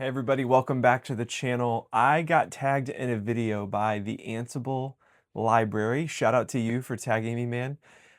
Hey everybody, welcome back to the channel. I got tagged in a video by the Ansible library. Shout out to you for tagging me, man.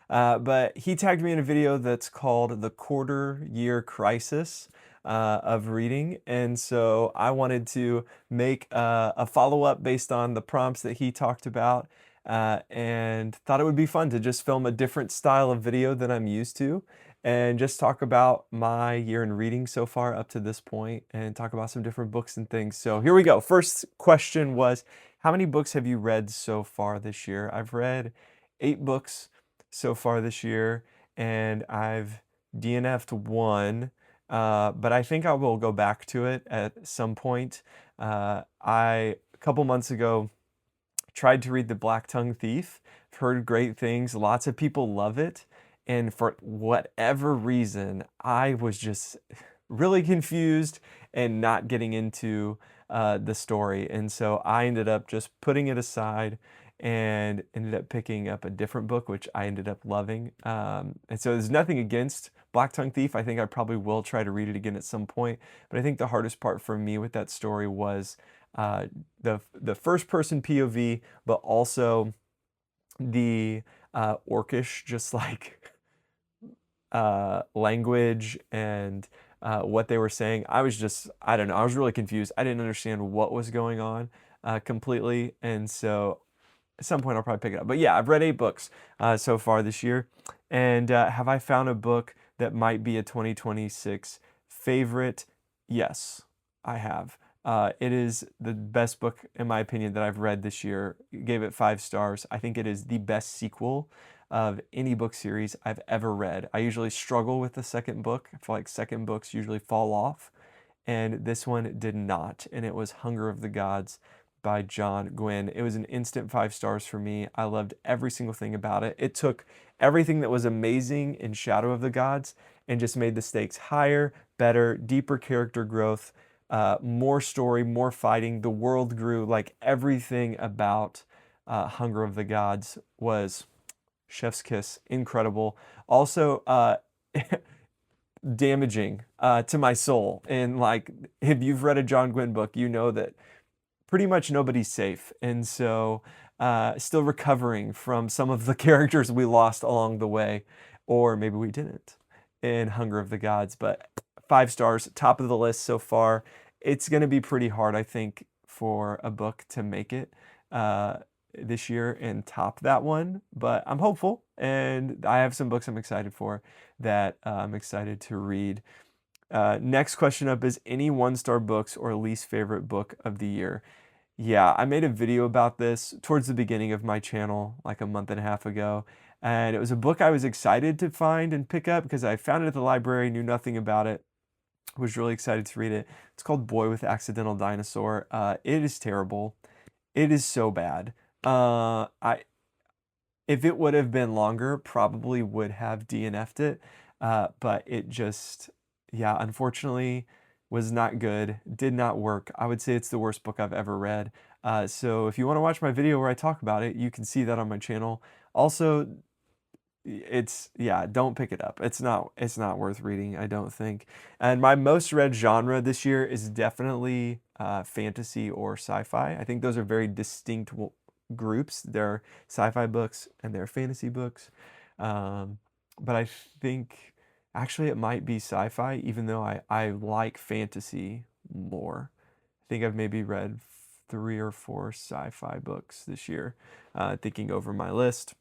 But he tagged me in a video that's called The Quarter Year Crisis of Reading. And so I wanted to make a follow-up based on the prompts that he talked about and thought it would be fun to just film a different style of video than I'm used to and just talk about my year in reading so far up to this point and talk about some different books and things. So here we go. First question was, how many books have you read so far this year? I've read 8 books so far this year, and I've DNF'd one, but I think I will go back to it at some point. A couple months ago, tried to read The Black Tongue Thief. I've heard great things. Lots of people love it. And for whatever reason, I was just really confused and not getting into the story. And so I ended up just putting it aside and ended up picking up a different book, which I ended up loving. And so there's nothing against Black Tongue Thief. I think I probably will try to read it again at some point. But I think the hardest part for me with that story was the first person POV, but also the orcish, just like language and what they were saying. I don't know, I was really confused. I didn't understand what was going on completely. And so at some point I'll probably pick it up. But yeah, I've read 8 books so far this year. And have I found a book that might be a 2026 favorite? Yes, I have. It is the best book, in my opinion, that I've read this year. Gave it 5 stars. I think it is the best sequel of any book series I've ever read. I usually struggle with the second book. I feel like second books usually fall off, and this one did not. And it was Hunger of the Gods by John Gwynne. It was an instant 5 stars for me. I loved every single thing about it. It took everything that was amazing in Shadow of the Gods and just made the stakes higher, better, deeper character growth, more story, more fighting. The world grew. Like everything about Hunger of the Gods was chef's kiss, incredible. Also, damaging to my soul. And like, if you've read a John Gwynne book, you know that pretty much nobody's safe. And so, still recovering from some of the characters we lost along the way, or maybe we didn't in Hunger of the Gods. But 5 stars, top of the list so far. It's going to be pretty hard, I think, for a book to make it this year and top that one, but I'm hopeful, and I have some books I'm excited for that I'm excited to read. Next question up is any 1-star books or least favorite book of the year? Yeah, I made a video about this towards the beginning of my channel, like a month and a half ago, and it was a book I was excited to find and pick up because I found it at the library, knew nothing about it, was really excited to read it. It's called Boy with Accidental Dinosaur. It is terrible. It is so bad. I If it would have been longer, probably would have DNF'd it. But it just, yeah, unfortunately was not good. Did not work. I would say it's the worst book I've ever read. So if you want to watch my video where I talk about it, you can see that on my channel. Also, yeah, don't pick it up. It's not worth reading, I don't think. And my most read genre this year is definitely fantasy or sci-fi. I think those are very distinct groups. They're sci-fi books and they're fantasy books. But I think actually it might be sci-fi, even though I like fantasy more. I think I've maybe read 3 or 4 sci-fi books this year, thinking over my list.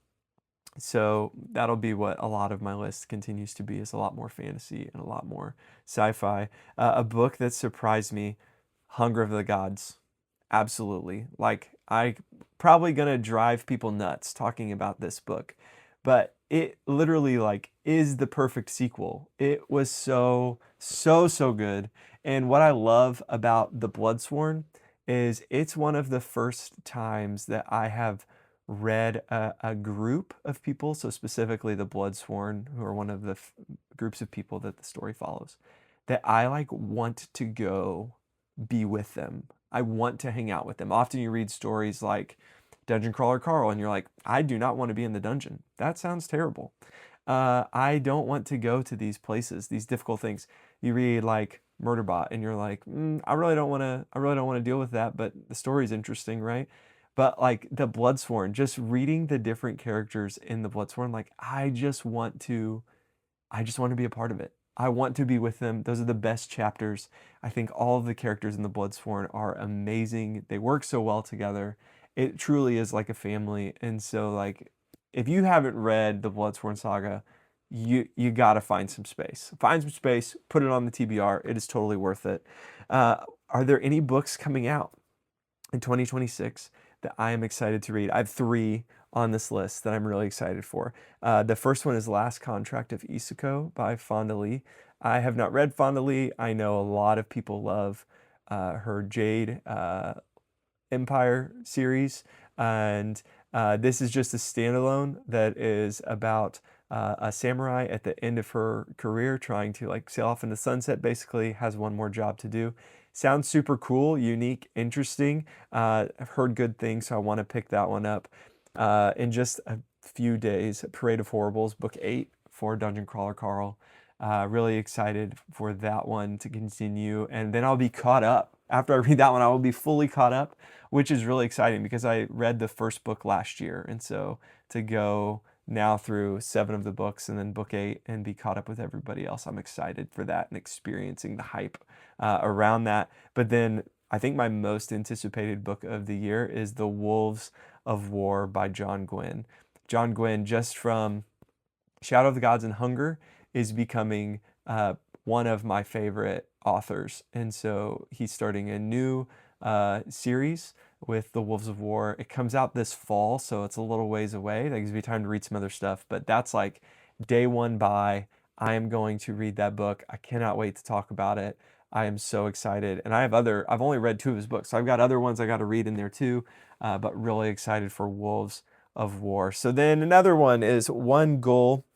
So that'll be what a lot of my list continues to be, is a lot more fantasy and a lot more sci-fi. A book that surprised me, Hunger of the Gods. Absolutely. Like, I probably gonna drive people nuts talking about this book, but it literally like is the perfect sequel. It was so good. And what I love about The Bloodsworn is it's one of the first times that I have read a group of people, so specifically the Bloodsworn, who are one of the groups of people that the story follows, that I like want to go be with them. I want to hang out with them. Often you read stories like Dungeon Crawler Carl, and you're like, I do not want to be in the dungeon. That sounds terrible. I don't want to go to these places, these difficult things. You read like Murderbot, and you're like, I really don't want to deal with that, but the story's interesting, right? But like the Bloodsworn, just reading the different characters in the Bloodsworn, like I just want to be a part of it. I want to be with them. Those are the best chapters. I think all of the characters in the Bloodsworn are amazing. They work so well together. It truly is like a family. And so like if you haven't read the Bloodsworn saga, you got to find some space. Find some space, put it on the TBR. It is totally worth it. Are there any books coming out in 2026 that I am excited to read? I have 3 on this list that I'm really excited for. The first one is Last Contract of Isuko by Fonda Lee. I have not read Fonda Lee. I know a lot of people love her Jade Empire series, and this is just a standalone that is about a samurai at the end of her career trying to like sail off into sunset, basically has one more job to do. Sounds super cool, unique, interesting. I've heard good things, so I want to pick that one up. In just a few days, Parade of Horribles, book 8 for Dungeon Crawler Carl. Really excited for that one to continue, and then I'll be caught up. After I read that one, I will be fully caught up, which is really exciting because I read the first book last year, and so to go now through 7 of the books and then book 8 and be caught up with everybody else, I'm excited for that and experiencing the hype around that. But then I think my most anticipated book of the year is The Wolves of War by John Gwynne. John Gwynne, just from Shadow of the Gods and Hunger, is becoming one of my favorite authors. And so he's starting a new series with The Wolves of War. It comes out this fall, so it's a little ways away. That gives me time to read some other stuff, but that's like day 1 buy. I am going to read that book. I cannot wait to talk about it. I am so excited. And I've only read 2 of his books, so I've got other ones I got to read in there too, but really excited for Wolves of War. So then another one is one goal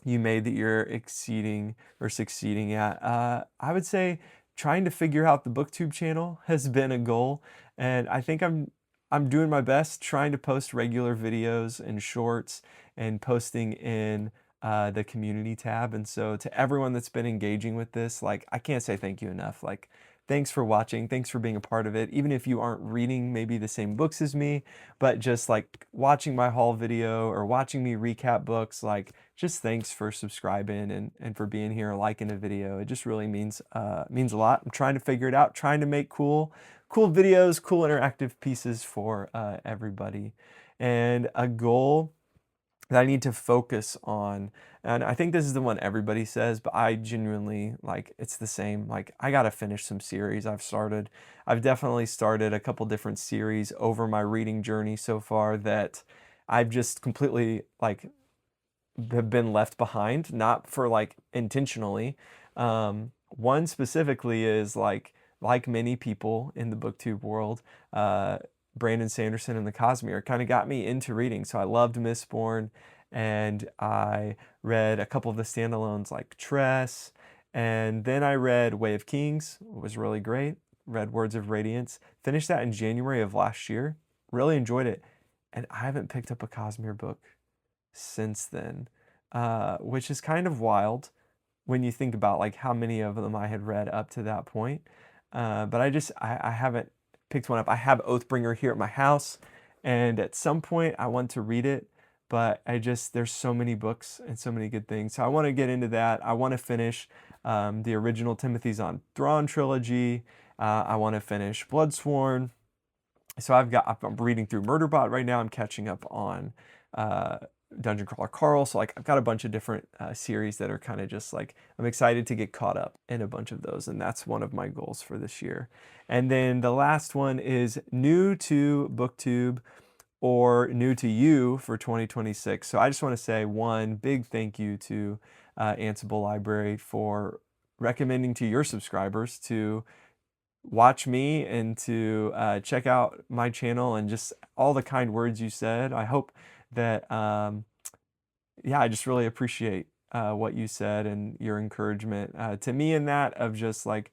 you made that you're exceeding or succeeding at. I would say trying to figure out the booktube channel has been a goal, and I think I'm doing my best trying to post regular videos and shorts and posting in the community tab. And so to everyone that's been engaging with this, like I can't say thank you enough. Like thanks for watching, thanks for being a part of it, even if you aren't reading maybe the same books as me, but just like watching my haul video or watching me recap books, like just thanks for subscribing and for being here, liking a video. It just really means a lot. I'm trying to figure it out, trying to make cool videos, cool interactive pieces for everybody. And a goal that I need to focus on, and I think this is the one everybody says, but I genuinely, like, it's the same. Like, I gotta finish some series I've started. I've definitely started a couple different series over my reading journey so far that I've just completely, like, have been left behind, not for, like, intentionally. One specifically is, like many people in the booktube world, Brandon Sanderson and the Cosmere kind of got me into reading. So I loved Mistborn, and I read a couple of the standalones like Tress, and then I read Way of Kings. It was really great. Read Words of Radiance. Finished that in January of last year. Really enjoyed it. And I haven't picked up a Cosmere book since then, which is kind of wild when you think about like how many of them I had read up to that point. But I haven't picked one up. I have Oathbringer here at my house, and at some point I want to read it, but there's so many books and so many good things. So I want to get into that. I want to finish the original Timothy's on Thrawn trilogy. I want to finish Bloodsworn. So I'm reading through Murderbot right now. I'm catching up on Dungeon Crawler Carl. So like I've got a bunch of different series that are kind of just like, I'm excited to get caught up in a bunch of those, and that's one of my goals for this year. And then the last one is new to BookTube or new to you for 2026. So I just want to say one big thank you to Ansible Library for recommending to your subscribers to watch me and to check out my channel, and just all the kind words you said. I hope that, yeah, I just really appreciate what you said and your encouragement to me in that of just like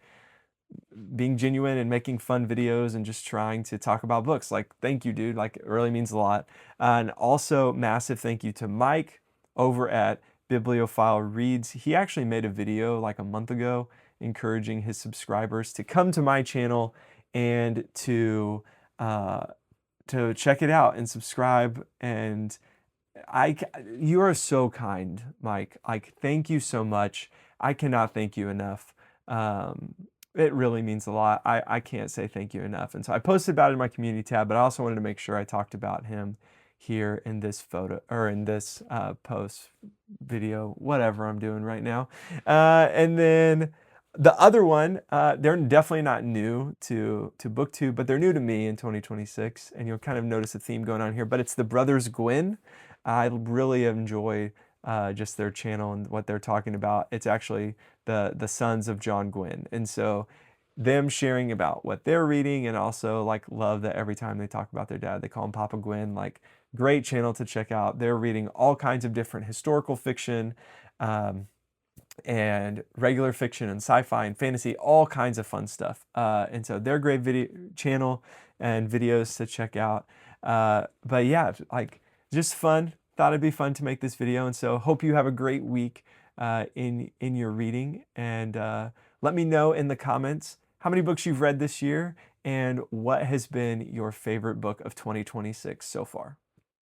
being genuine and making fun videos and just trying to talk about books. Like, thank you, dude. Like, it really means a lot. And also massive thank you to Mike over at Bibliophile Reads. He actually made a video like a month ago, encouraging his subscribers to come to my channel and to check it out and subscribe. And you are so kind, Mike. Like, thank you so much. I cannot thank you enough. It really means a lot. I can't say thank you enough. And so I posted about it in my community tab, but I also wanted to make sure I talked about him here in this photo, or in this post, video, whatever I'm doing right now. And then the other one, they're definitely not new to BookTube, but they're new to me in 2026, and you'll kind of notice a theme going on here, but it's the Brothers Gwyn. I really enjoy just their channel and what they're talking about. It's actually the sons of John Gwyn, and so them sharing about what they're reading, and also like love that every time they talk about their dad, they call him Papa Gwyn. Like, great channel to check out. They're reading all kinds of different historical fiction, and regular fiction and sci-fi and fantasy, all kinds of fun stuff. And so they're a great video channel and videos to check out. But yeah, like, just fun. Thought it'd be fun to make this video, and so hope you have a great week in your reading. And let me know in the comments how many books you've read this year and what has been your favorite book of 2026 so far.